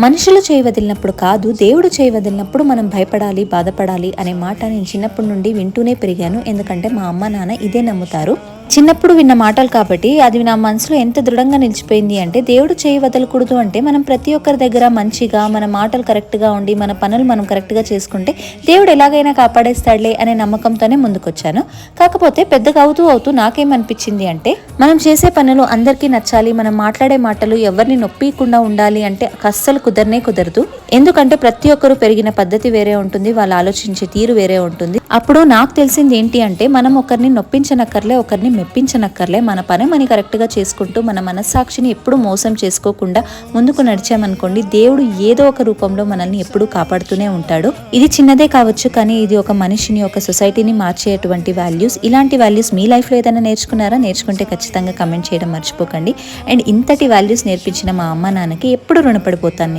మనుషులు చేయి వదిలినప్పుడు కాదు, దేవుడు చేయి వదిలినప్పుడు మనం భయపడాలి, బాధపడాలి అనే మాట నేను చిన్నప్పటి నుండి వింటూనే పెరిగాను. ఎందుకంటే మా అమ్మ నాన్న ఇదే నమ్ముతారు. చిన్నప్పుడు విన్న మాటలు కాబట్టి అది నా మనసులో ఎంత దృఢంగా నిలిచిపోయింది అంటే, దేవుడు చేయి వదలకూడదు అంటే మనం ప్రతి ఒక్కరి దగ్గర మంచిగా, మన మాటలు కరెక్ట్గా ఉండి, మన పనులు మనం కరెక్ట్గా చేసుకుంటే దేవుడు ఎలాగైనా కాపాడేస్తాడులే అనే నమ్మకంతోనే ముందుకొచ్చాను. కాకపోతే పెద్దగా అవుతూ నాకేమనిపించింది అంటే, మనం చేసే పనులు అందరికీ నచ్చాలి, మనం మాట్లాడే మాటలు ఎవరిని నొప్పికుండా ఉండాలి అంటే అస్సలు కుదరదు. ఎందుకంటే ప్రతి ఒక్కరు పెరిగిన పద్ధతి వేరే ఉంటుంది, వాళ్ళు ఆలోచించే తీరు వేరే ఉంటుంది. అప్పుడు నాకు తెలిసింది ఏంటి అంటే, మనం ఒకరిని నొప్పించనక్కర్లే, ఒకరిని మెప్పించనక్కర్లే, మన పని మనం కరెక్ట్గా చేసుకుంటూ మన మనస్సాక్షిని ఎప్పుడు మోసం చేసుకోకుండా ముందుకు నడిచామనుకోండి, దేవుడు ఏదో ఒక రూపంలో మనల్ని ఎప్పుడూ కాపాడుతూనే ఉంటాడు. ఇది చిన్నదే కావచ్చు, కానీ ఇది ఒక మనిషిని, ఒక సొసైటీని మార్చేటువంటి వాల్యూస్. ఇలాంటి వాల్యూస్ మీ లైఫ్లో ఏదైనా నేర్చుకున్నారా? నేర్చుకుంటే ఖచ్చితంగా కమెంట్ చేయడం మర్చిపోకండి. అండ్ ఇంతటి వాల్యూస్ నేర్పించిన మా అమ్మ నాన్నకి ఎప్పుడు రుణపడిపోతాను.